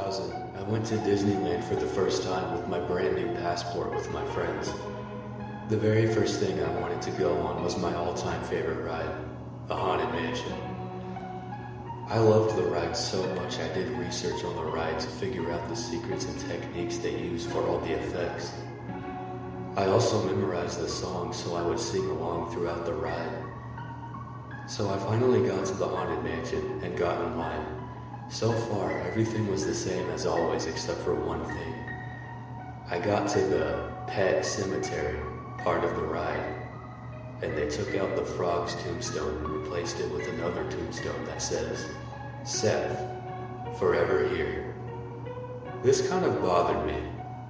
2000, I went to Disneyland for the first time with my brand new passport with my friends. The very first thing I wanted to go on was my all-time favorite ride, the Haunted Mansion. I loved the ride so much I did research on the ride to figure out the secrets and techniques they use for all the effects. I also memorized the song so I would sing along throughout the ride. So I finally got to the Haunted Mansion and got in line. So far, everything was the same as always except for one thing. I got to the pet cemetery part of the ride, and they took out the frog's tombstone and replaced it with another tombstone that says, Seth, forever here. This kind of bothered me.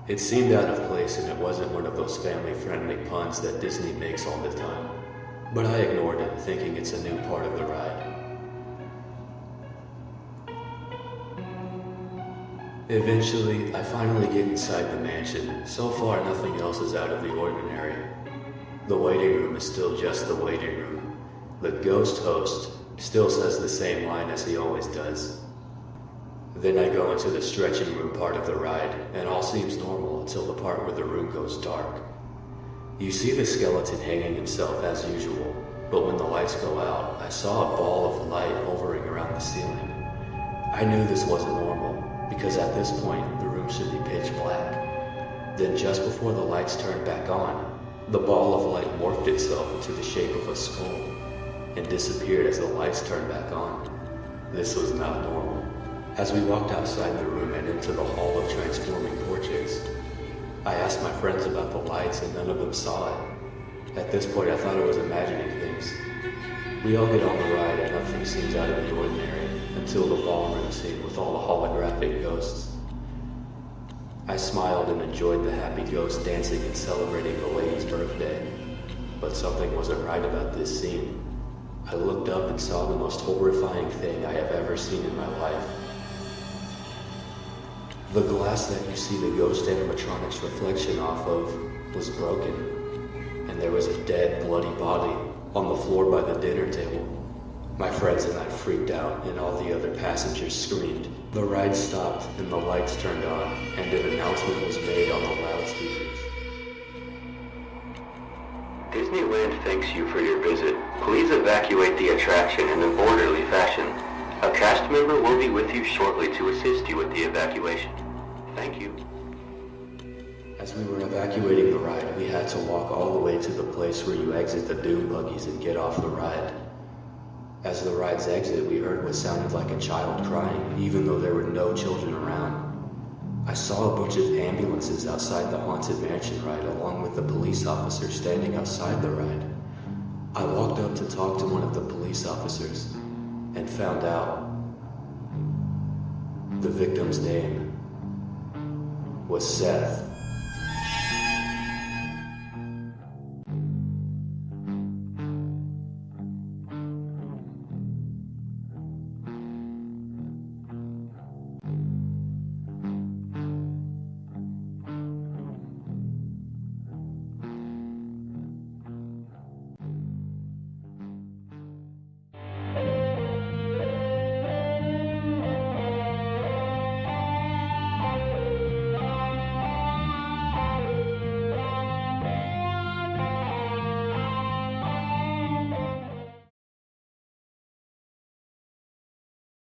It seemed out of place and it wasn't one of those family-friendly puns that Disney makes all the time. But I ignored it, thinking it's a new part of the ride. Eventually, I finally get inside the mansion. So far, nothing else is out of the ordinary. The waiting room is still just the waiting room. The ghost host still says the same line as he always does. Then I go into the stretching room part of the ride, and all seems normal until the part where the room goes dark. You see the skeleton hanging himself as usual, but when the lights go out, I saw a ball of light hovering around the ceiling. I knew this wasn't normal, because at this point, the room should be pitch black. Then just before the lights turned back on, the ball of light morphed itself into the shape of a skull and disappeared as the lights turned back on. This was not normal. As we walked outside the room and into the hall of transforming portraits, I asked my friends about the lights and none of them saw it. At this point, I thought I was imagining things. We all get on the ride and nothing seems out of the ordinary until the ballroom scene with all the holographic ghosts. I smiled and enjoyed the happy ghosts dancing and celebrating the lady's birthday. But something wasn't right about this scene. I looked up and saw the most horrifying thing I have ever seen in my life. The glass that you see the ghost animatronic's reflection off of was broken, and there was a dead, bloody body on the floor by the dinner table. My friends and I freaked out, and all the other passengers screamed. The ride stopped, and the lights turned on, and an announcement was made on the loudspeakers. Disneyland thanks you for your visit. Please evacuate the attraction in an orderly fashion. A cast member will be with you shortly to assist you with the evacuation. Thank you. As we were evacuating the ride, we had to walk all the way to the place where you exit the dune buggies and get off the ride. As the ride's exit, we heard what sounded like a child crying, even though there were no children around. I saw a bunch of ambulances outside the Haunted Mansion ride, along with the police officers standing outside the ride. I walked up to talk to one of the police officers, and found out the victim's name was Seth.